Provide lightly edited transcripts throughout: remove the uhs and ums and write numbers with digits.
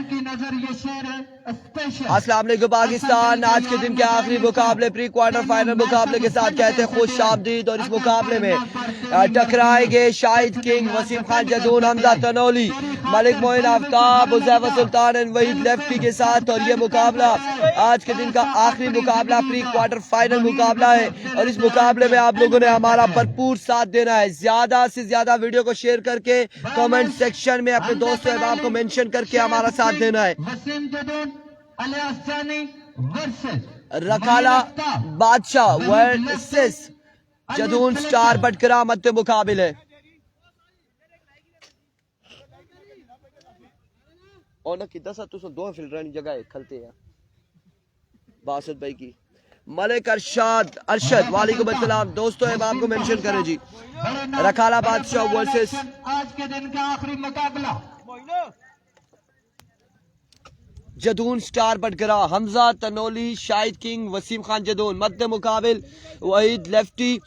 की नजर ये शेर है स्पेशल। अस्सलाम वालेकुम पाकिस्तान। आज के दिन के आखिरी मुकाबले प्री क्वार्टर फाइनल मुकाबले के साथ कहते हैं खुश आमदीद। और इस मुकाबले में टकराएंगे Shahid King, Waseem Khan Jadoon, Hamza Tanoli, Malik Moin Aftab, Huzaifa Sultan and Waheed Lefty के साथ। और ये मुकाबला आज के दिन का आखिरी मुकाबला प्री क्वार्टर फाइनल मुकाबला है। और इस मुकाबले में आप लोगों ने हमारा भरपूर साथ देना है। ज्यादा से ज्यादा वीडियो को शेयर करके कमेंट सेक्शन में अपने दोस्तों अहबाब को मेंशन करके हमारा साथ देना है। रकाला बादशाह वर्सेस जदून स्टार बटकरा मध्य मुकाबले। और ना कितना सा तुम दो फिल्टर जगह खलते हैं बासत भाई की। मलिक अरशद वालेकुम अस्सलाम। दोस्तों अहबाब को मेंशन करें जी। रकाला बादशाह वर्सेस आज के दिन का आखिरी मुकाबला जदून स्टार बटगरा, हमजा तनोली, शाहिद किंग, वसीम खान जदून। मध्य मुकाबिल वहीद लेफ्टी,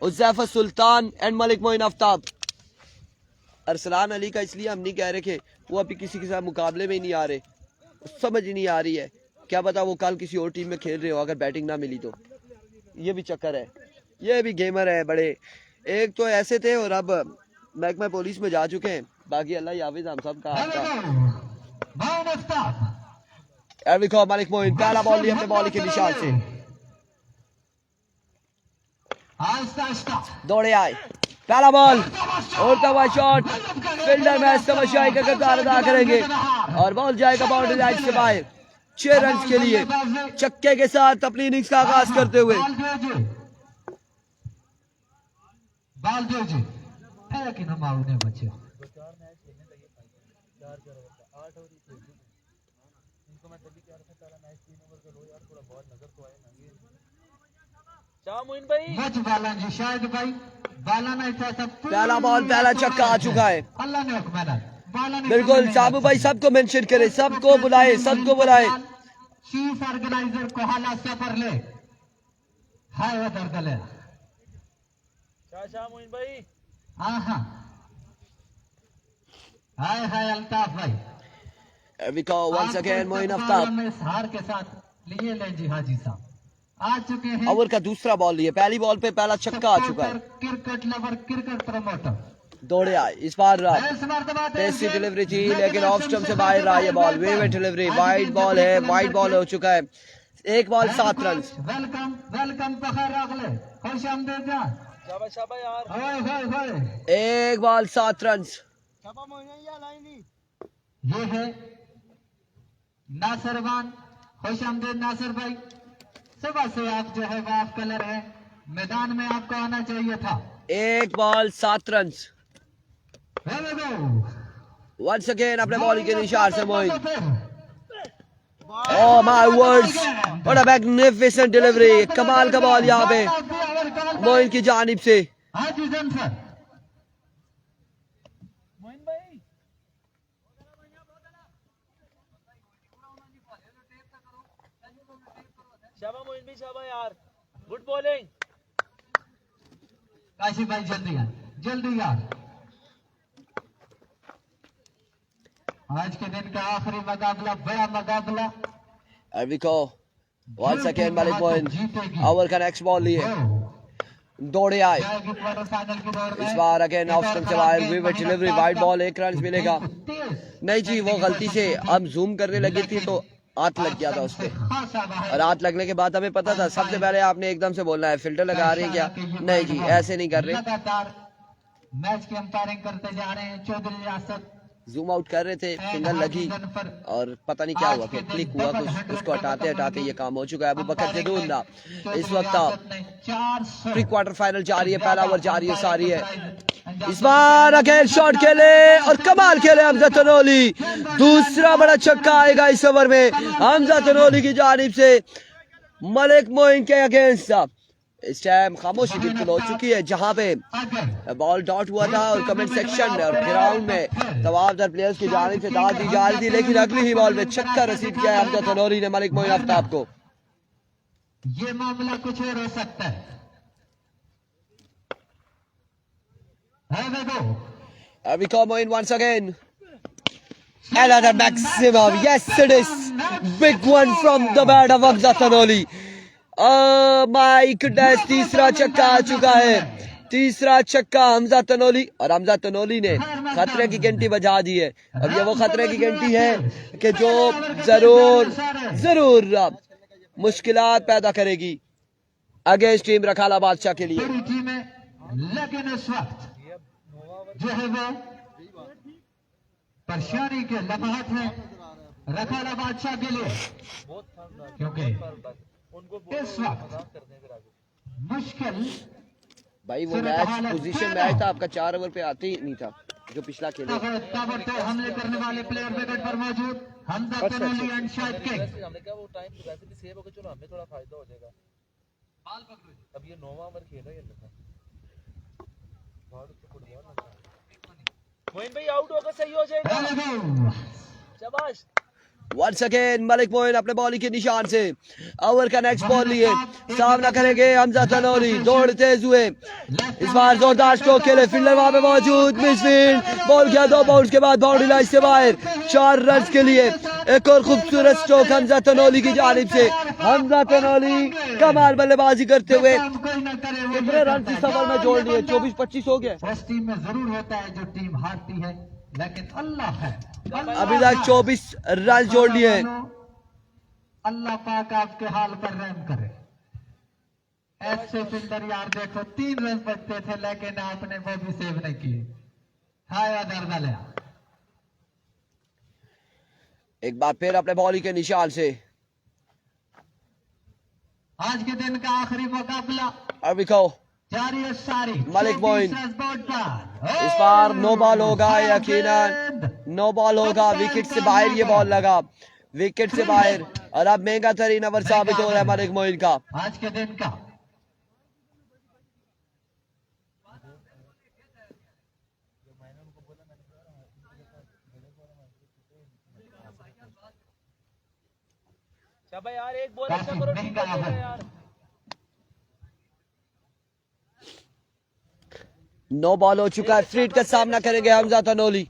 हुज़ैफा सुल्तान एंड मलिक मोइन आफ्ताब। अरसलान अली का इसलिए हम नहीं कह रहे कि वो अभी किसी के साथ मुकाबले में ही नहीं आ रहे, समझ ही नहीं आ रही है। क्या पता वो कल किसी और टीम में खेल रहे हो, अगर बैटिंग ना मिली तो। ये भी चक्कर है, ये भी गेमर है बड़े। एक तो ऐसे थे और अब महकमा पुलिस में जा चुके हैं। बाकी अल्लाह याफिज हम सब का। मलिक मोइन पहला बॉल लिया अपने बॉल के निशान से, दौड़े आए, पहला बॉल और तवा शॉट। फील्डर मैच तमाशाई का किरदार अदा करेंगे और बॉल जाएगा बाउंड्री लाइन से बाहर। 6 रन के लिए छक्के के साथ अपनी इनिंग्स का आगाज करते हुए शायद भाई बाला नहीं था, सब पहला बॉल पहला छक्का आ चुका है। अल्लाह ने हुक्म बिल्कुल साबू भाई सबको मेंशन करे, सबको बुलाए, सबको बुलाए। चीफ ऑर्गेनाइजर को हाला सफर ले हाय वो दर्दले शाह मोइन भाई। हाँ हाँ हाय हाय अल्ताफ भाई। once again मोइन आफ्ताब हार के साथ लिए ले जी हाजी साहब आ चुके हैं। ओवर का दूसरा बॉल लिए, पहली बॉल पे पहला छक्का आ चुका है। क्रिकेट लवर, क्रिकेट प्रमोटर दौड़े आए। इस बार टेस्टी डिलीवरी थी लेकिन ऑफ स्टंप से बाहर रहा ये बॉल। वेवेट डिलीवरी, वाइड बॉल है, वाइड बॉल हो चुका है। एक बॉल 7 रन। वेलकम वेलकम पखर अगले खुश आमदीद जान शाबाश यार। होय होय होय। एक बॉल 7 रन। ये है नासिर खान, खुश आमदीद नासिर भाई। सुबह से आप जो है वो ऑफ कलर है, मैदान में आपको आना चाहिए था। एक बॉल 7 रन। Once again अपने बॉलिंग के निशान से Moin. Oh my words, what a magnificent delivery। कमाल का बॉल यहाँ पे मोइन की जानिब से। शाबाश मोइन भी, शाबाश यार, गुड बॉलिंग। काशी भाई जल्दी यार, जल्दी यार। आज के दिन का आखिरी मुकाबला, बड़ा मुकाबला। once again Malik Moin over का नेक्स्ट बॉल लिए, दौड़े आए। इस बार अगेन ऑफ स्टंप से बाहर, vivid delivery, wide ball, 1 run मिलेगा। नहीं जी, वो गलती से हम जूम करने लगी थी तो हाथ लग गया था उस पर। और हाथ लगने के बाद हमें पता था, सबसे पहले आपने एकदम से बोलना है फिल्टर लगा रहे हैं क्या? नहीं जी, ऐसे नहीं कर रहे। मैच की अंपायरिंग करते जा रहे हैं चौधरी रियासत। जूम आउट कर रहे थे, फिंगर लगी और पता नहीं क्या हुआ कि क्लिक हुआ कुछ, उसको हटाते हटाते ये काम हो चुका है। अबू बकर जदून दा इस वक्त प्री क्वार्टर फाइनल जारी है, पहला ओवर जारी है, सारी है। इस बार अगेन शॉट खेले और कमाल खेले हमजा तनोली। दूसरा बड़ा छक्का आएगा इस ओवर में हमजा तनोली की जानिब से मलिक मोइन के अगेंस्ट। इस टाइम खामोशी बिल्कुल हो चुकी है। जहां पे बॉल डॉट हुआ था और कमेंट सेक्शन और ग्राउंड में तमाम प्लेयर्स की जानिब से दाद दी जा रही थी, लेकिन अगली ही बॉल में छक्का रसीद किया है हमजा तनोली ने मलिक मोइन आफ्ताब को। ये मामला कुछ और हो सकता है। Moin once again Another maximum. Yes, it is. Big one from the bat of Hamza Tanoli. Oh my goodness, तीसरा छक्का आ चुका है, तीसरा छक्का हमजा तनोली। और हमजा तनोली ने खतरे की घंटी बजा दी है, और ये वो खतरे की घंटी है कि जो जरूर मुश्किलात पैदा करेगी अगेंस्ट टीम रखाला बादशाह के लिए। लेकिन इस वक्त जो है वो परेशानी के लम्हात हैं रखाला बादशाह के लिए, क्योंकि इस वक्त मुश्किल भाई वो मैच पोजीशन मैच था आपका, 4 ओवर पे आते ही नहीं था जो पिछला खेला। हमले करने वाले प्लेयर विकेट पर मौजूद हमजा तनोली एंड शाहिद किंग। हमने कहा वो टाइम वैसे भी सेव हो गया, चलो हमें थोड़ा फायदा हो जाएगा। बाल पकड़ो, अब ये 9वां ओवर खेला ये लगा मोइन भाई आउट होकर सही हो जाएगा। शाबाश। Once again मलिक मोइन अपने बॉलिंग के निशान से ओवर का नेक्स्ट बॉल लिए सामना करेंगे हमजा तनोली दौड़ते हुए। इस बार जोरदार स्ट्रोक खेले, फील्डर वहां पे मौजूद, मिसफील्ड बॉल किया, 2 बाउंस के बाद बाउंड्री लाइन से बाहर, 4 रन के लिए। एक और खूबसूरत स्ट्रोक हमजा तनोली की जानिब से। हमजा तनोली कमाल बल्लेबाजी करते हुए कितने रन इस ओवर में जोड़ लिए, 24-25 हो गए। उस टीम में जरूर होता है जो टीम हारती है, लेकिन अल्लाह है, अभी तक 24 रन जोड़ लिए। अल्लाह पाक आपके हाल पर रहम करे। ऐसे फील्डर यार देखो 3 रन बचते थे लेकिन आपने वो भी सेव नहीं किए। हाय दर्द लिया। एक बार फिर अपने बॉलिंग के निशान से आज के दिन का आखिरी मुकाबला अरबिको जारी है सारी मलिक मोइन। इस बार नो बॉल होगा, यकीनन नो बॉल होगा। विकेट से बाहर ये बॉल लगा, विकेट से बाहर, और अब महंगा तरीन ओवर साबित हो रहा है मलिक मोइन का आज के दिन का। शाबाश यार, एक बॉल अच्छा करो, ठीक है यार। 9 बॉल हो चुका है, फ्रीट का सामना करेंगे हमजा तनोली।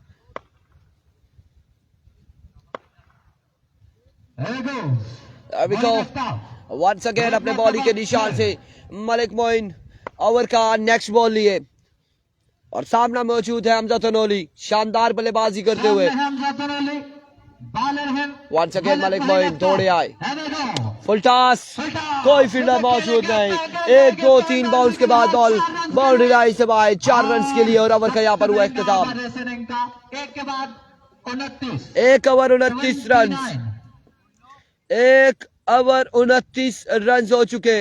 अभी तो वंस अगेन अपने बॉलिंग के निशान से मलिक मोइन ओवर का नेक्स्ट बॉल लिए, और सामना मौजूद है हमजा तनोली शानदार बल्लेबाजी करते हुए। वंस अगेन मलिक मोइन दौड़े आए, फुल टॉस, कोई फील्डर मौजूद नहीं। 1 2 3 बाउंस के बाद बॉल बाउंड्री लाइन से बाहर, 4 रन के लिए, और ओवर का यहाँ पर हुआ इख्तिताम। 1 ओवर 29 रन, 1 ओवर 29 रन हो चुके,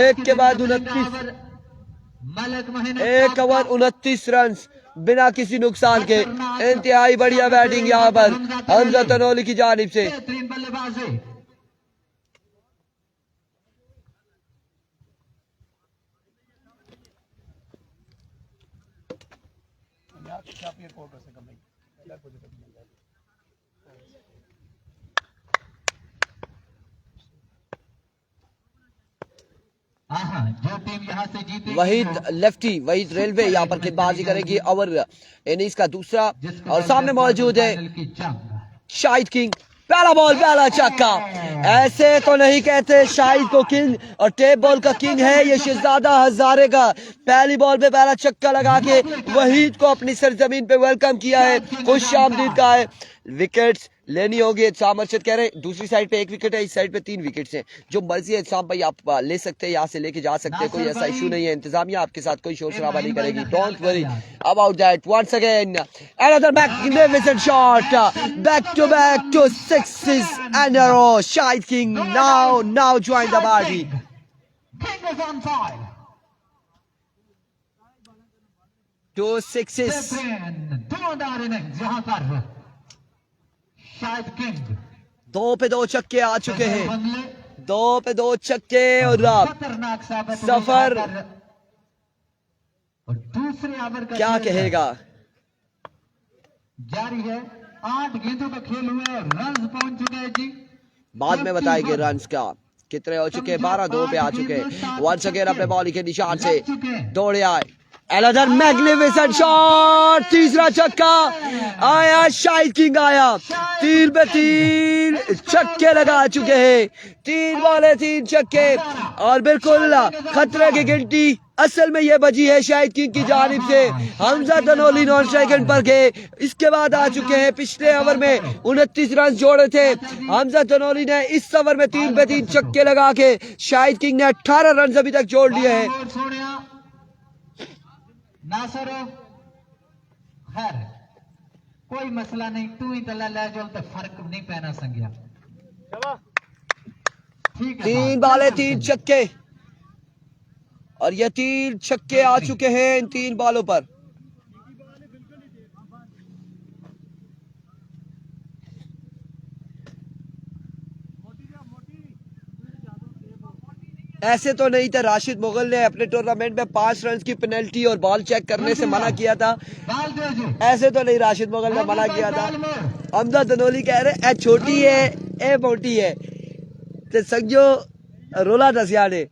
एक के बाद 29, 1 ओवर 29 रन बिना किसी नुकसान के। इंतहाई बढ़िया बैटिंग यहाँ पर हमजा तनोली की जानिब से। जो टीम यहाँ से जीती वहीद लेफ्टी, वहीद रेलवे यहाँ पर गेंदबाजी करेगी ओवर इनिंग्स का दूसरा, और सामने मौजूद है शाहिद किंग। पहला बॉल पहला छक्का, ऐसे तो नहीं कहते शाहिद को किंग, और टेप बॉल का किंग है ये शहजादा हजारे का। पहली बॉल पे पहला छक्का लगा के वहीद को अपनी सरजमीन पे वेलकम किया है, खुश आमदीद का है। विकेट्स लेनी होगी, इत्साम अरशद कह रहे हैं दूसरी साइड पे 1 विकेट है, इस साइड पे 3 विकेट्स हैं, जो मर्जी है इत्साम भाई आप ले सकते हैं, यहाँ से लेके जा सकते हैं, कोई ऐसा इशू नहीं है। इंतजामिया आपके साथ कोई शोर शराबा नहीं करेगी, don't worry about that. Once again another magnificent shot, back to 6s and a row. Shahid King now join the party. King is on fire. 2 6s. Dhuandhar innings यहाँ पर शाहिद किंग 2 पे 2 छक्के आ चुके हैं, 2 पे 2 छक्के, और खतरनाक साबित सफर और दूसरे ओवर का क्या कहेगा। जारी है, 8 गेंदों का खेल हुआ है, रन पहुंच चुके हैं जी। बाद में बताएंगे रन्स का कितने हो चुके हैं, 12 2 पे आ चुके हैं। वंस अगेन अपने बॉलिंग के निशान से दौड़े आए Another magnificent shot, तीसरा छक्का आया, शाहिद किंग आया, 3 पे 3 छक्के लगा चुके हैं, 3 बॉले 3 छक्के, और बिल्कुल खतरे की गिनती असल में ये बजी है शाहिद किंग की जानिब से। हमजा तनोली नॉन स्ट्राइक पर गए, इसके बाद आ चुके हैं, पिछले ओवर में 29 रन जोड़े थे हमजा तनोली ने, इस ओवर में 3 पे 3 छक्के लगा के शाहिद किंग ने 18 रन अभी तक जोड़ लिए हैं। नासरो खैर कोई मसला नहीं, तू ही तला ले जो तो फर्क नहीं पहना संज्ञा, ठीक है। 3 बॉले 3 छक्के, और ये 3 छक्के आ चुके हैं इन 3 बॉलों पर। ऐसे तो नहीं था, राशिद मुगल ने अपने टूर्नामेंट में 5 रन की पेनल्टी और बॉल चेक करने से मना किया था। ऐसे तो नहीं, राशिद मुगल ने मना किया था। हमजा तनोली कह रहे ए छोटी है ए मोटी है, तो समझो रोला दसिया ने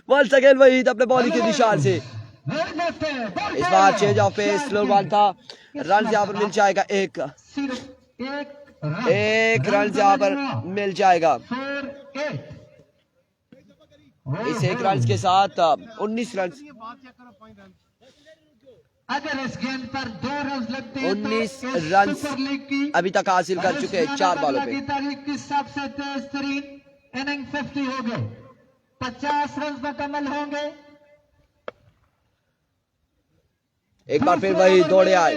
वंस अगेन वही अपने बॉलिंग के निशान से। इस बार change of pace, slow ball था, रन यहाँ पर मिल जाएगा, एक रन यहाँ पर मिल जाएगा। इस 1 रन के साथ 19 रन, अगर इस गेंद पर 2 रन लगते हैं 19 तो रन सुपर लीग की अभी तक हासिल कर चुके हैं 4 बॉलों पे। तारीख की सबसे तेज तरीन इनिंग 50 हो गए, 50 रन मुकम्मल होंगे। एक बार फिर वही दौड़े आए,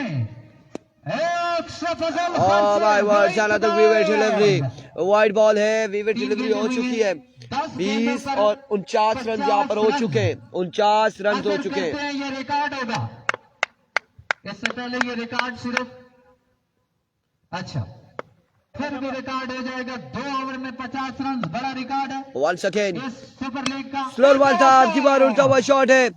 another Wittet delivery, wide ball है, विवेट डिलीवरी हो चुकी है। 20 और 49 रन यहाँ पर हो चुके हैं, 49 रन हो चुके हैं। ये रिकॉर्ड होगा, इससे पहले ये रिकॉर्ड सिर्फ, अच्छा फिर भी रिकॉर्ड हो जाएगा, 2 ओवर में 50 रन, बड़ा रिकॉर्ड है। वंस अगेन सुपर लीग का स्लो बॉल था, अब की बार उड़ता हुआ शॉट है,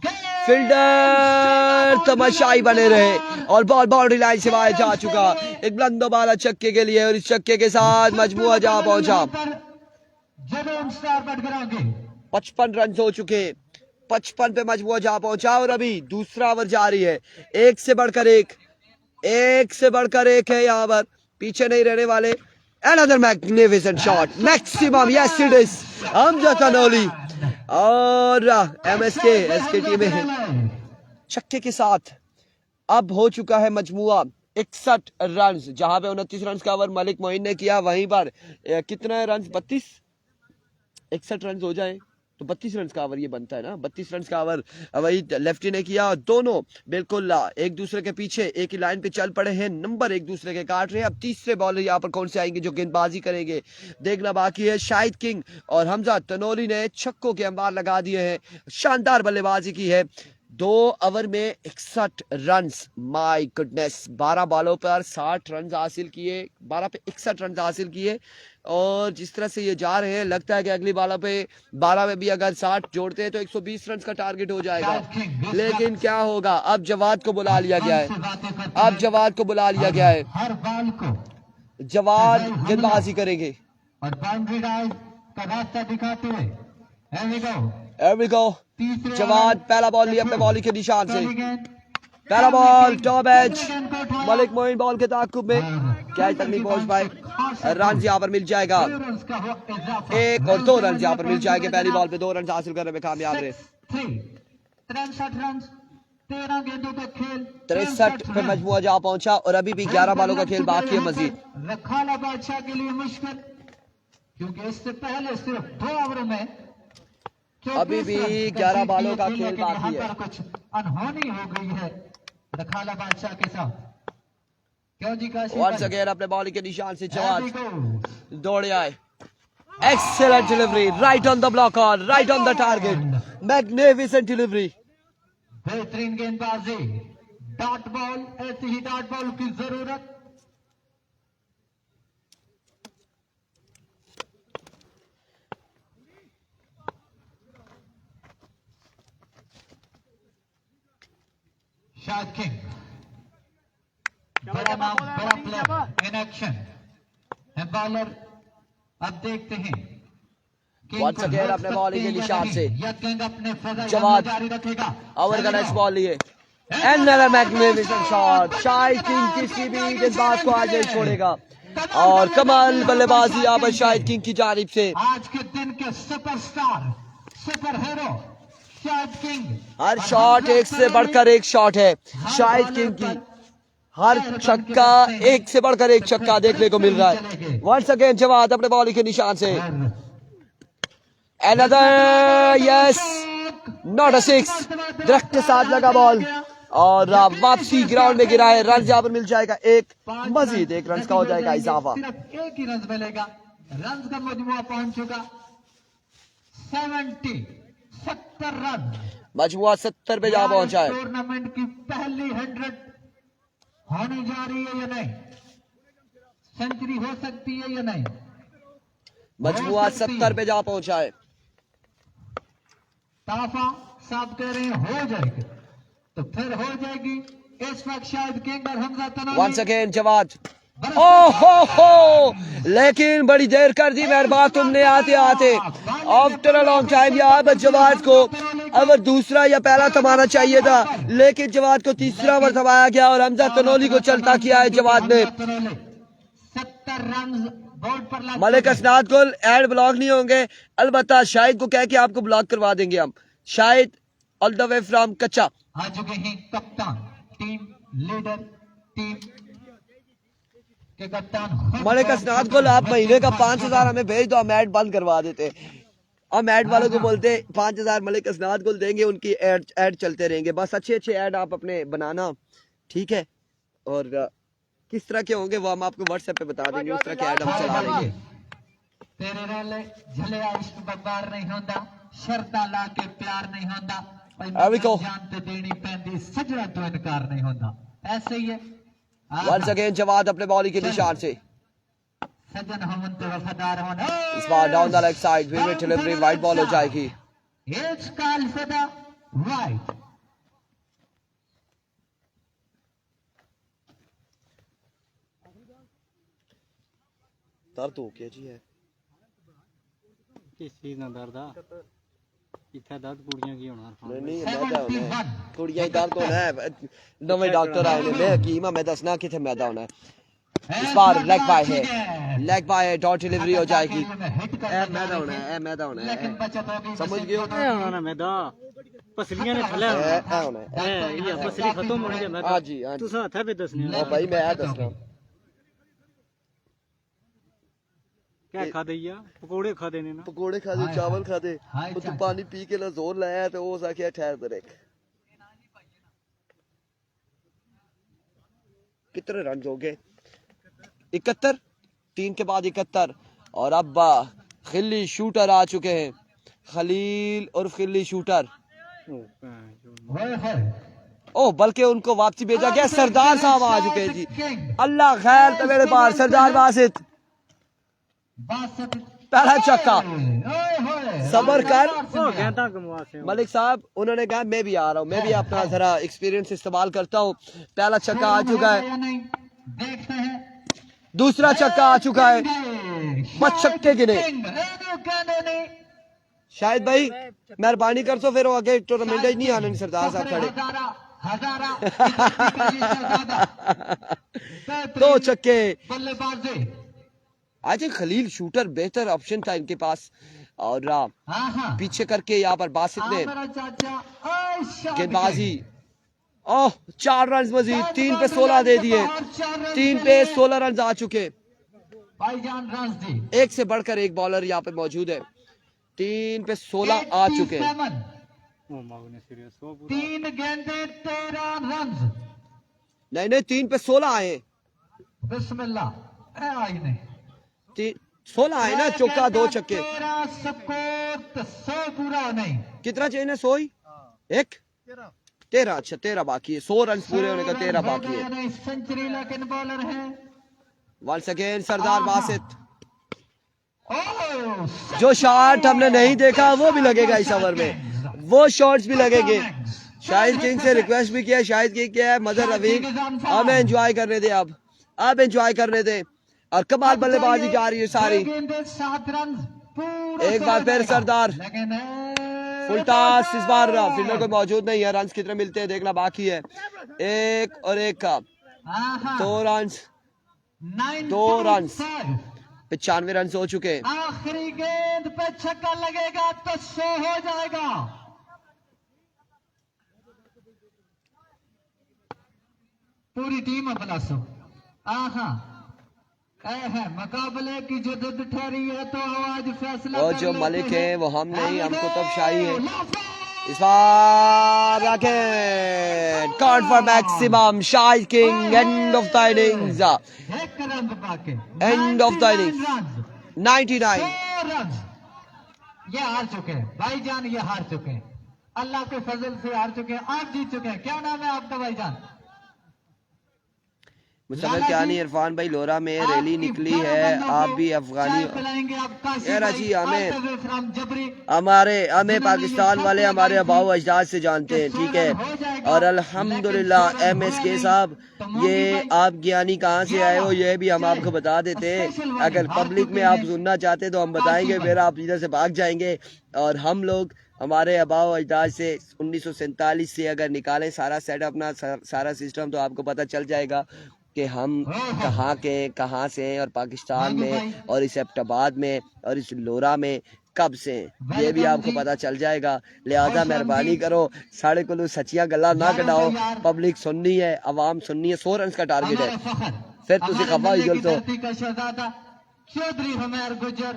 फील्डर तमाशाई बने रहे, और बॉल बाउंड्री लाइन से बाहर जा चुका। एक बुलंद बाला छक्के के लिए, और इस छक्के के साथ मजमुआ जहां पहुंचा 55 रन हो चुके, 55 पे मजमुआ जहां पहुंचा, और अभी दूसरा ओवर जारी है, एक से बढ़कर एक है यहाँ पर, पीछे नहीं रहने वाले। Another magnificent shot, maximum, yes it is, Hamza Tanoli और एसके में छक्के के साथ अब हो चुका है मजमुआ 61 रन, जहां पे 29 रन का ओवर मलिक मोइन ने किया, वहीं पर कितना रन 32, 61 रन हो जाए तो 32 रन का ओवर ये बनता है ना, 32 रन का ओवर वही लेफ्टी ने किया। दोनों बिल्कुल एक दूसरे के पीछे एक ही लाइन पे चल पड़े हैं, नंबर एक दूसरे के काट रहे हैं। अब तीसरे बॉलर यहाँ पर कौन से आएंगे जो गेंदबाजी करेंगे, देखना बाकी है। शाहिद किंग और हमजा तनोली ने छक्कों के अंबार लगा दिए हैं, शानदार बल्लेबाजी की है। 2 ओवर में 61 रन, माय गुडनेस, 12 बॉलों पर 60 रन हासिल किए, 12 पे 61 रन हासिल किए, और जिस तरह से ये जा रहे हैं लगता है कि अगली बॉल पे 12 में भी अगर 60 जोड़ते हैं तो 120 रन का टारगेट हो जाएगा। लेकिन क्या होगा, अब जवाद को बुला लिया गया है, हर बॉल को जवाद गेंदबाजी करेंगे। और बाउंड्री लाइन का रास्ता दिखाते हुए Here we go, जवाद पहला बॉल लिया अपने बॉलिंग के निशान से, पहला ball top edge, Malik Moin ball के ताकुब में कैच तक नहीं पहुंच पाए, रन यहाँ पर मिल जाएगा, 1 और 2 रन यहाँ पर मिल जाएंगे। पहली बॉल पे 2 रन हासिल करने में कामयाब रहे। 63 रन 13 गेंदों का खेल, 63 पे मजमुआ जहाँ पहुंचा, और अभी भी 11 बॉलों का खेल बाकी है मजीद। रखाला बादशाह के लिए मुश्किल, क्योंकि इससे पहले सिर्फ 2 ओवरों में अभी भी 11 बॉलों का खेल बाकी है। कुछ अनहोनी हो गई है रखाला बादशाह के साथ, क्यों जी काशी? वंस अगेन अपने बॉलिंग के निशान से जवाद दौड़े आए, excellent delivery, right on the block on, right on the target, magnificent delivery, बेहतरीन गेंदबाजी, डॉट बॉल, ऐसी ही डॉट बॉल की जरूरत। शाहिद किंग बड़ा नाम, बड़ा प्लेयर इन एक्शन, बॉलर। अब देखते हैं Once again अपने बॉलिंग के निशान से या किंग अपने फजा जवाद जारी रखेगा। ओवर का नेक्स्ट बॉल लिए another magnificent shot Shahid king किसी भी गेंदबाज को आज नहीं छोड़ेगा और कमाल बल्लेबाजी यहाँ पर शाहिद किंग की जानिब से। आज के दिन के superstar super hero Shahid King. हर शॉट एक से बढ़कर एक शॉट है शाहिद किंग की, हर छक्का एक से बढ़कर एक छक्का देखने को मिल रहा है। वंस अगेन जवाद अपने बॉलिंग के निशान से another yes not a six, दरख्त के साथ लगा बॉल और वापसी ग्राउंड में गिरा है। रन यहाँ पर मिल जाएगा एक, मजीद एक रन का हो जाएगा इजाफा। सिर्फ एक ही रन मिलेगा, रन का मजमुआ पहुंच चुका 70 रन। मजमुआ 70 पे जा पहुंचा है। टूर्नामेंट की पहली 100 होने जा रही है या नहीं, सेंचुरी हो सकती है या नहीं। मजमुआ 70 पे जा पहुंचा है। ताफा साहब कह रहे हैं हो जाएगी तो फिर हो जाएगी। इस वक्त शायद किंग और हमजा तनोली वंस अगेन जवाद हो लेकिन बड़ी देर कर दी मेहरबान तुमने आते आते। आफ्टर अ लॉन्ग टाइम यहाँ पर जवाद को अगर दूसरा या पहला थमाना चाहिए था, लेकिन जवाद को तीसरा ओवर थमाया गया और हमजा तनोली को चलता किया है जवाद ने। 70 रन बोर्ड पर लग मलिक असनाद गुल एड ब्लॉक नहीं होंगे, अलबत्ता शाहिद को कह के आपको ब्लॉक करवा देंगे हम। Shahid all the way from कच्चा आ चुके हैं कप्तान, टीम लीडर, टीम के कप्तान मलिक असनाद गुल आप महीने का 5000 हमें भेज दो, हम ऐड बंद करवा देते। हम ऐड वालों को बोलते 5000 मलिक असनाद गुल देंगे, उनकी ऐड चलते रहेंगे। बस अच्छे अच्छे ऐड आप अपने बनाना, ठीक है। और किस तरह के होंगे वो हम आपको व्हाट्सएप पे बता देंगे, उस तरह के ऐड हम चला देंगे। तेरे रले झले इश्क बबार नहीं होता, शर्ता ला के प्यार नहीं होता, जान ते देनी पैंदी सजना तो इनकार नहीं होता। ऐसे ही है वंस अगेन जवाद अपने बॉलिंग के निशान से सजन हमन तो वफादार होना। इस बार down the leg side wicket delivery wide ball हो जाएगी। As call for the wide. दर्द हो गया जी है किस चीज ना दर्द आ इतना दर्द कुड़ियां की होना नहीं नहीं मैदा होना है, कुड़ियां दर्द होना है। नवे डॉक्टर आए ने, मैं हकीम मैं दसना किथे मैदा होना है। इस बार लेग बाय है, लेग बाय है, डॉट डिलीवरी हो जाएगी। ए मैदा होना है, ए मैदा होना है, समझ गए हो? ए होना मैदा पसलियां ने थले ए होना है, ए ये पसली खत्म होने जा मैदा। हां जी हां तू साथ है पे दसने ओ भाई मैं दस रहा हूं। क्या खा दिया? पकोड़े खा देने ना, पकोड़े खा दे, चावल खा दे, तो पानी पी के ना जोर लाया तो वो जाके ठहर दे। कितने रन हो गए? 71, 3 के बाद 71। और अब खिल्ली शूटर आ चुके हैं, खलील और खिल्ली शूटर। ओ बल्कि उनको वापसी भेजा गया। सरदार साहब आ चुके हैं जी, अल्लाह खैर तो मेरे पास। सरदार बासित पहला चक्का, सबर कर मलिक साहब। उन्होंने कहा मैं भी आ रहा हूँ, मैं भी अपना जरा एक्सपीरियंस इस्तेमाल करता हूँ। पहला चक्का आ चुका है, दूसरा चक्का आ चुका है, 5 छक्के गिने। शायद भाई मेहरबानी कर सो, फिर वो आगे टूर्नामेंट नहीं आने सरदार साहब खड़े। 2 छक्के। आई थिंक खलील शूटर बेहतर ऑप्शन था इनके पास। और पीछे करके यहाँ पर बासित ने गेंदबाजी, ओह 4 रन मजीद, 3 पे 16 दे दिए, 3 पे 16 रन आ चुके। एक से बढ़कर एक बॉलर यहाँ पे मौजूद है, 3 पे 16 आ चुके। 3 गेंदे 13 रन। नहीं 3 पे 16 आए, बिस्मिल्लाह आई नहीं 16 आए ना, चौका 2 छक्के। 100 पूरा नहीं, कितना चाहिए ना? 100 ही 1 13। अच्छा 13 बाकी है, 100 रन पूरे होने का 13 बाकी है। सेंचुरी लेकिन बॉलर है वंस अगेन सरदार बासित। जो शॉट हमने नहीं देखा वो भी लगेगा इस ओवर में, वो शॉट्स भी लगेंगे। शाहिद किंग से रिक्वेस्ट भी किया, शाहिद किंग क्या है मदर रफीक हमें एंजॉय करने दे, अब एंजॉय करने दे। और कमाल बल्लेबाजी जा रही है सारी। 7 रन पूरा एक बार फिर सरदार लेकिन फुल टॉस, इस बार फील्डर कोई मौजूद नहीं है। रन कितने मिलते हैं देखना बाकी है। एक और एक का 2 रन, 2 रन, 95 रन हो चुके हैं। आखिरी गेंद पे छक्का लगेगा तो 100 हो जाएगा। पूरी टीम अपना 100। है मुकाबले की जो जिद ठहरी है तो आवाज फैसला और कर जो लेते मलिक हैं। है वो हम नहीं, हम कुतुब शाही है। इस बार rocket caught for maximum, Shahid King, end of the innings, एक रन पाके end of the innings, 99। 100 run ये हार चुके हैं भाईजान, ये हार चुके हैं, अल्लाह के फजल से हार चुके हैं। आप जीत चुके हैं। क्या नाम है आपका भाईजान? मुस्तफा जानी इरफान भाई लोरा में रैली निकली है, आप भी अफगानी यार जी। हमें पाकिस्तान वाले हमारे अबाव अजदाद से जानते हैं, ठीक है। और अल्हम्दुलिल्लाह MSK साहब, ये आप ज्ञानी कहाँ से आए हो ये भी हम आपको बता देते हैं। अगर पब्लिक में आप सुनना चाहते तो हम बताएंगे, फिर आप इधर से भाग जाएंगे। और हम लोग हमारे अबाव अजदाद से 1947 से अगर निकालें सारा सेटअप अपना सारा सिस्टम, तो आपको पता चल जाएगा कि हम कहाँ से हैं, और पाकिस्तान में और इस एबटाबाद में और इस लोरा में कब से हैं, ये भी आपको पता चल जाएगा। लिहाजा मेहरबानी करो, साढ़े को सच्चियां गल्ला ना कटाओ। पब्लिक सुननी है, आवाम सुननी है। 100 रन का टारगेट है, फिर तुम खफा हो जल तो चौधरी हमेर गुजर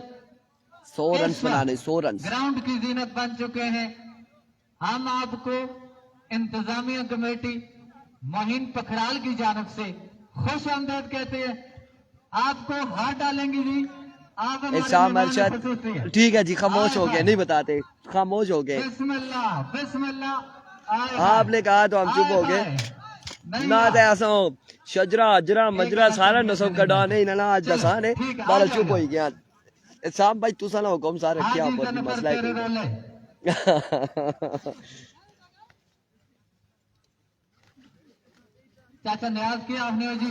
100 रन बनाने, 100 रन ग्राउंड की जीनत बन चुके हैं। हम आपको इंतजामिया कमेटी मोहिन पखड़ाल की जानब से खुश आमदीद कहते हैं। आपको हाथ डालेंगे जी, आप इल्जाम अरशद। ठीक है जी, खामोश हो गए, नहीं बताते, खामोश हो गए। बिस्मिल्लाह बिस्मिल्लाह। आपने कहा तो हम चुप हो गए ना। ऐसा शजरा अजरा मजरा सारा नसब का डाने ना आज दसा ने बारा चुप हो गया। साहब भाई तुसा ना हुक्म सारा क्या पर मसला है। चाचा न्याज किया आपने जी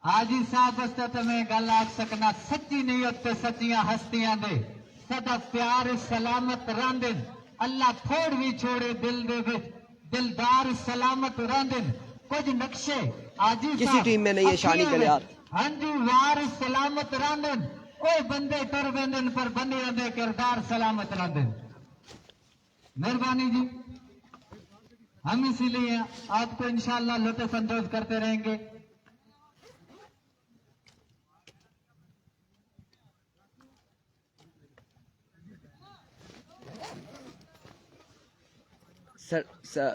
आजी साहब वास्ते तुम्हें गल आख सकना, सच्ची नीयत ते सच्चियां हस्तियां दे सदा प्यार सलामत रांदे। अल्लाह थोड़ भी छोड़े दिल दे विच, दिलदार सलामत रांदे। कुछ नक्शे आजी किसी टीम में नहीं है शानी कल्याण। हाँ जी, वार सलामत रांदे। ओ बंदे कर वेंदन पर बंदे दे किरदार सलामत रांदे। मेहरबानी जी, हम इसीलिए आपको इंशाअल्लाह लुत्फ अंदोज करते रहेंगे।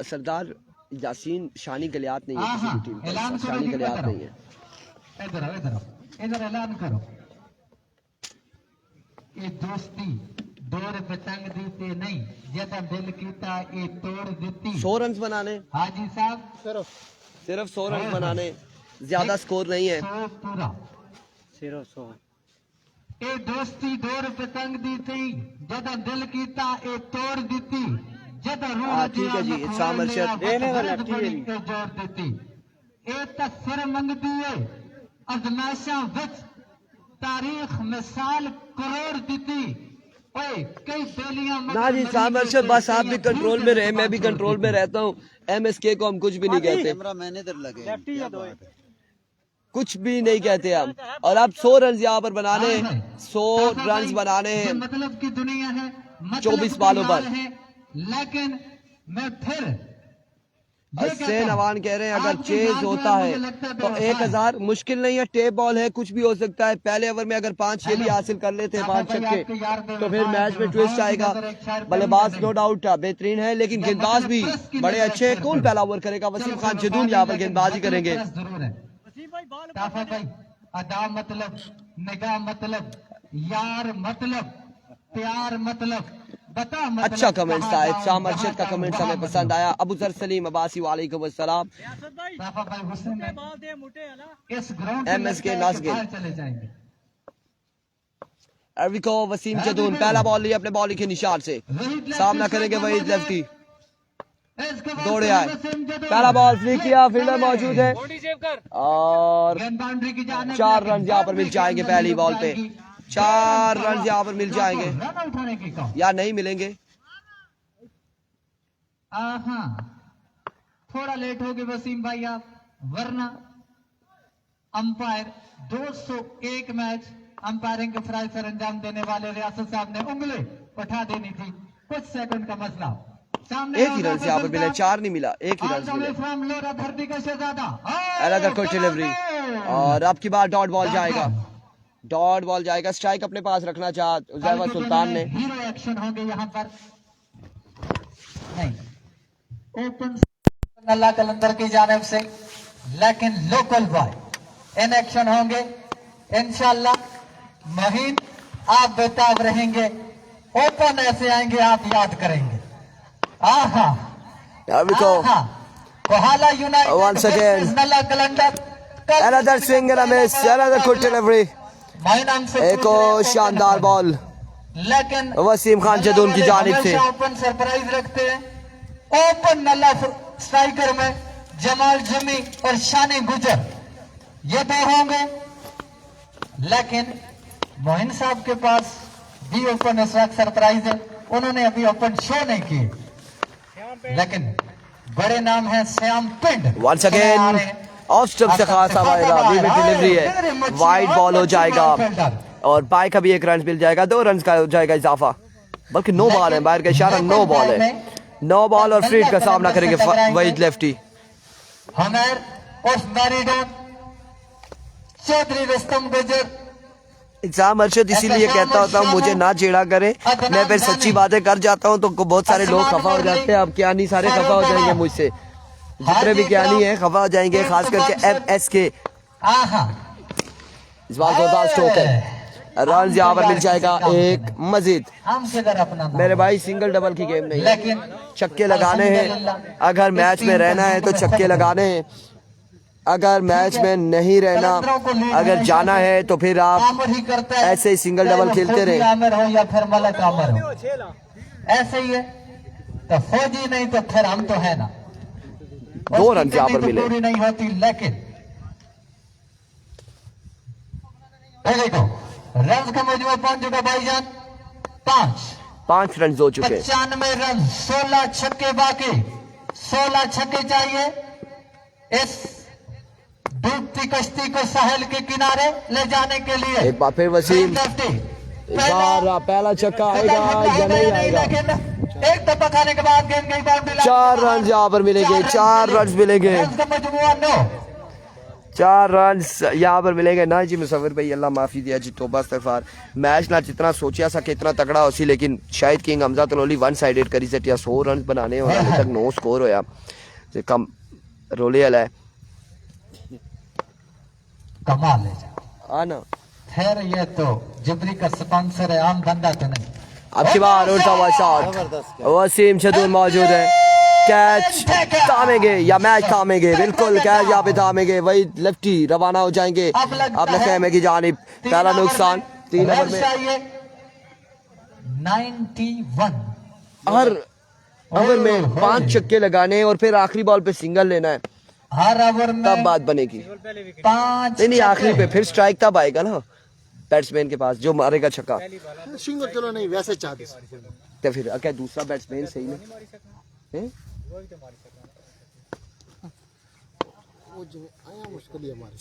सरदार यासीन शानी गलियात नहीं है किसी भी टीम का, शानी गलियात नहीं है। इधर आओ, इधर आओ, इधर ऐलान करो। ये दोस्ती दौड़ पतंग दीते नहीं, जदा दिल कीता ये तोड़ देती। 100 रन बनाने हाजी साहब, सिर्फ 100 रन बनाने, ज्यादा स्कोर नहीं है। 100 पूरा सिर्फ 100। ये दोस्ती दौड़ पतंग दीती, जदा दिल कीता ये तोड़ देती। जदा रूह ठीक है जी, इस्लाम अरशद जोड़ देती। ये तो सिर मंगती है अजमाइशा विच, तारीख मिसाल करोड़ देती। ना जी इस्लाम अरशद, बस आप भी कंट्रोल में रहे, मैं भी कंट्रोल में रहता हूँ। MSK को हम कुछ भी नहीं कहते, कुछ भी नहीं कहते हम। और अब 100 रन यहाँ पर बनाने, 100 रन बनाने मतलब की दुनिया है 24 बालों पर। लेकिन मैं फिर हसैन अवान कह रहे हैं अगर चेज होता है तो 1000 मुश्किल नहीं है, टेप बॉल है, कुछ भी हो सकता है। पहले ओवर में अगर 5 भी हासिल कर लेते हैं 5 छक्के, तो फिर मैच में ट्विस्ट आएगा। बल्लेबाज नो डाउट बेहतरीन है, लेकिन गेंदबाज भी बड़े अच्छे। कौन पहला ओवर करेगा? वसीम खान जदून यहाँ पर गेंदबाजी करेंगे। अदा मतलब, निगाह मतलब, यार मतलब, प्यार मतलब, अच्छा कमेंट था, इत्साम अरशद का कमेंट हमें पसंद आया। अबू जर सलीम अब्बासी वालेकुम अस्सलाम। MSK नास गेम अरविको वसीम जदून पहला बॉल लिया अपने बॉलिंग के निशान से, सामना करेंगे वहीद लेफ्टी। इसके बाद दौड़े आए, वसीम जदौन। पहला बॉल फ्लिक किया, फील्डर मौजूद है बॉडी सेव कर। और गेंद बाउंड्री की जानिब, 4 लेकिन रन यहाँ पर बाद मिल में जाएंगे गेंद पहली लुक बॉल पे। जाएगी। 4 रन यहाँ पर मिल जाएंगे रन उठाने की कॉल। या नहीं मिलेंगे। हाँ, थोड़ा लेट हो गए वसीम भाई आप, वरना अंपायर 201 मैच अंपायरिंग के फ्राई से अंजाम देने वाले रियासत साहब ने उंगली उठा देनी थी, कुछ सेकंड का मसला। सामने एक ही रन यहाँ पर मिले, 4 नहीं मिला, एक ही रन मिले। फ्रॉम लोरा धरती का शहजादा, अनदर गुड डिलीवरी और अब की बार डॉट बॉल जाएगा, डॉट बॉल जाएगा। स्ट्राइक अपने पास रखना चाहा उजैफा सुल्तान ने। हीरो एक्शन होंगे यहाँ पर, नहीं ओपन अल्लाह कलंदर की जानिब से, लेकिन लोकल बॉय इन एक्शन होंगे इंशाल्लाह। महीन आप बेताब रहेंगे, ओपन ऐसे आएंगे आप याद करेंगे। आहा Here we go. Kohala United Once again. Nalla Qalandar, Another swing and a miss, another good delivery. मायनाम से एक और शानदार बॉल लेकिन वसीम खान जदून की जानिब से। ओपन सरप्राइज रखते हैं, ओपन नल्ला स्ट्राइकर में जमाल जमी और शानी गुजर, ये दो होंगे। लेकिन मोहिन साहब के पास भी ओपन इस वक्त सरप्राइज है, उन्होंने अभी ओपन शो नहीं किए, लेकिन बड़े नाम है श्याम पिंड। Once again, ऑफ स्टंप से खासा आएगा, अभी भी डिलीवरी है, वाइड बॉल हो जाएगा और बाई का भी 1 रन मिल जाएगा, 2 रन का हो जाएगा इजाफा। बल्कि 9 बॉल है, बाहर का इशारा 9 बॉल है, 9 बॉल और फ्रीड का सामना करेंगे वहीद लेफ्टी। हमेर उर्फ मैरीडोन, चौधरी रुस्तम गुजर। एग्जाम अर्शद इसीलिए कहता होता हूँ मुझे ना छेड़ा करे, मैं फिर सच्ची बातें कर जाता हूँ तो बहुत सारे लोग खफा हो जाते हैं। अब क्या नहीं सारे खफा हो जाएंगे मुझसे, जितने भी ज्ञानी हैं खफा हो जाएंगे, खास करके MS के। इस बार जोरदार स्ट्रोक है, रन यहाँ पर मिल जाएगा एक मजीद। मेरे भाई सिंगल डबल की गेम नहीं है, छक्के लगाने हैं। अगर मैच में रहना है तो छक्के लगाने हैं, अगर मैच में नहीं रहना, अगर जाना है तो फिर आप ऐसे ही सिंगल डबल खेलते रहे। आमिर हो या फिर मलक आमिर हो, ऐसे ही है। तो फौजी नहीं तो फिर हम तो है ना। 2 रन यहाँ पर मिले, पूरी नहीं होती, लेकिन देखो रन का मजमू पहुंच चुका भाईजान 5 रन हो चुके। 95 रन, 16 छक्के बाकी, 16 छक्के चाहिए इस डूबती कश्ती को साहिल के किनारे ले जाने के लिए। एक बार फिर वसीम, पहला छक्का आएगा या नहीं आएगा। एक दफा खाने के बाद गेंद गई बाउंड्री। 4 रन यहाँ पर मिलेंगे, 4 रन मिलेंगे, 4 रन यहाँ पर मिलेंगे। ना जी मुसव्विर भाई अल्लाह माफी दिया जी, तौबा इस्तगफार। मैच ना जितना सोचा सके इतना तगड़ा हो सी, लेकिन शायद किंग हमजा तनोली 1 साइडेड करी सटिया 100 रन बनाने और अभी तक 9 स्कोर होया ते कम रोले वाला है। कमाल है आना खैर, ये तो जिब्री का स्पॉन्सर है, आम धंधा तो नहीं। अब की बार उल्टा हुआ शॉट, वसीम जदून मौजूद है, कैच थामेंगे या मैच थामेंगे, बिल्कुल कैच यहाँ पे थामेंगे। वही लेफ्टी रवाना हो जाएंगे अपने खेमे की जानिब। पहला नुकसान 3 ओवर में, 91 हर ओवर में 5 छक्के लगाने और फिर आखिरी बॉल पे सिंगल लेना है, हर ओवर में तब बात बनेगी। 5 नहीं आखिरी पे फिर स्ट्राइक तब आएगा ना बैट्समैन के पास जो मारेगा छक्का। सिंगल चलो नहीं वैसे चाहते तो फिर क्या दूसरा बैट्समैन सही में वो जो आया मुश्किल ही हमारे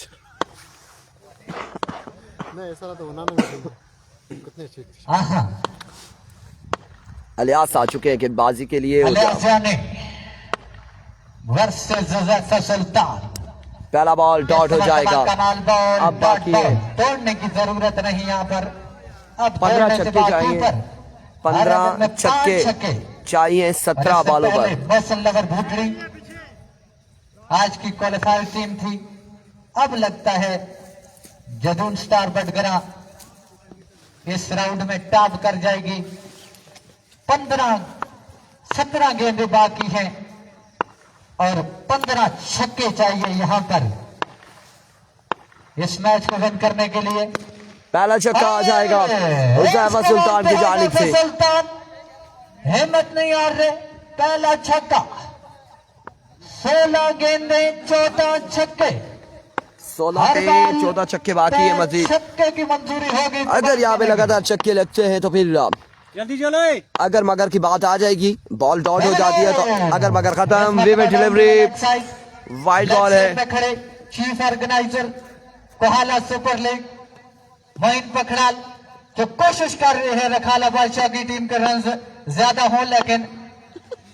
नहीं ऐसा तो होना नहीं कितने अच्छे अलियास आ चुके हैं गेंदबाजी के लिए। पहला बॉल डॉट हो जाएगा, अब बाकी है तोड़ने की जरूरत नहीं यहाँ पर। अब 15 छक्के चाहिए, 15 छक्के चाहिए 17 बॉलों पर। मौसम भूतड़ी आज की क्वालिफाइड टीम थी, अब लगता है जदून स्टार बटगरा इस राउंड में टॉप कर जाएगी। 15-17 गेंदें बाकी हैं और 15 छक्के चाहिए यहां पर इस मैच को विन करने के लिए। पहला छक्का आ जाएगा उजैफा सुल्तान की जानिब से। सुल्तान हिम्मत नहीं हार रहे, पहला छक्का 16 गेंदे 14 छक्के 16 पे 14 छक्के बाकी है मजीद। छक्के की मंजूरी होगी। अगर यहाँ पे लगातार छक्के लगते हैं तो फिर जल्दी चलो। अगर मगर की बात आ जाएगी, बॉल डॉट हो जाती है, तो अगर मगर खत्म, विविड डिलीवरी, वाइड बॉल है। खड़े chief organiser Kohala Super League Moin Pakhral जो कोशिश कर रहे हैं रखाला बादशाह की टीम के रन ज्यादा हो, लेकिन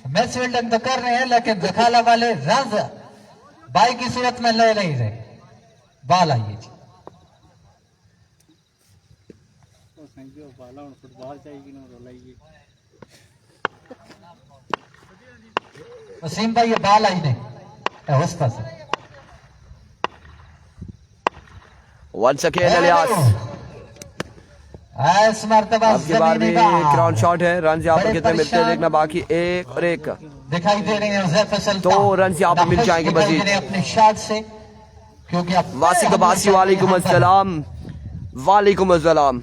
मैच फील्डिंग तो कर रहे हैं, लेकिन रखाला वाले रन बाई की सूरत में ले नहीं रहे। बॉल आइए जी। फुटबॉल चाहिए ना रोलाइए। वसीम भाई ये बॉल आई नहीं उस पर से। वंस अगेन इलियास, इस मर्तबा आपकी बार भी ग्राउंड शॉट है। रन यहाँ पर कितने मिलते हैं देखना बाकी, एक और एक। दिखाई दे रहे हैं उज़ैर फसल 2 रन यहाँ पर मिल जाएंगे मजीद। अपने शॉट से, क्योंकि अब वासिक अब्बासी वालेकुम अस्सलाम, वालेकुम अस्सलाम।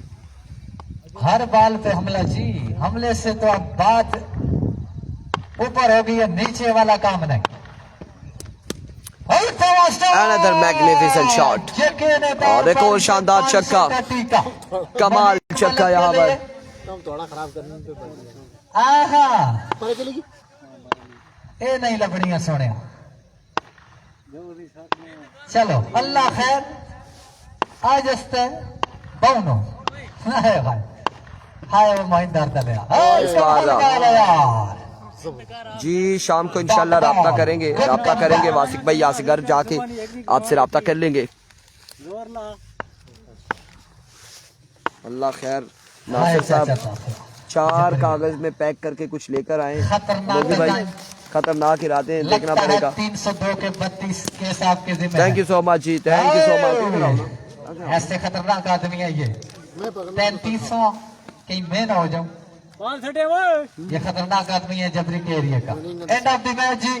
हर बॉल पे हमला जी, हमले से तो अब बात ऊपर हो गई है, नीचे वाला काम नहीं। Another magnificent shot और एक और शानदार छक्का, कमाल छक्का यहाँ पर। हम थोड़ा खराब करने पे पड़ गया। आहा पता चलेगी ए नहीं लबड़ियां सोने। चलो अल्लाह खैर आज अस्ते बहुनो हाय भाई हाय वो महिंदर दलिया इस बार यार जी शाम को इंशाल्लाह राब्ता करेंगे वासिक भाई, यहाँ से घर जाके आपसे राब्ता कर लेंगे। अल्लाह खैर। नासिर साहब 4 कागज में पैक करके कुछ लेकर आए। मोदी भाई खतरनाक इरादे हैं, देखना पड़ेगा। 302 के 32 केस आपके जिम्मे। थैंक यू सो मच जी, थैंक यू सो मच। ऐसे खतरनाक आदमी है ये। मैं पकड़ 3300 कहीं मैं ना हो जाऊं। ये खतरनाक आदमी है जबरी के एरिया का। एंड ऑफ द मैच जी,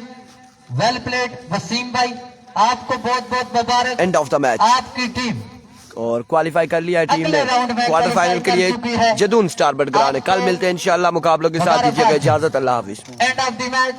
वेल प्लेड वसीम भाई, आपको बहुत बहुत मुबारक। एंड ऑफ द मैच, आपकी टीम और क्वालिफाई कर लिया है टीम अगले ने राउंड में क्वार्टर फाइनल के क्वालिफाई कर चुकी लिए है। जदून स्टार बटग्राने। कल मिलते हैं इंशाल्लाह मुकाबलों के साथ। दीजिएगा इजाजत, अल्लाह हाफिज। End of the match.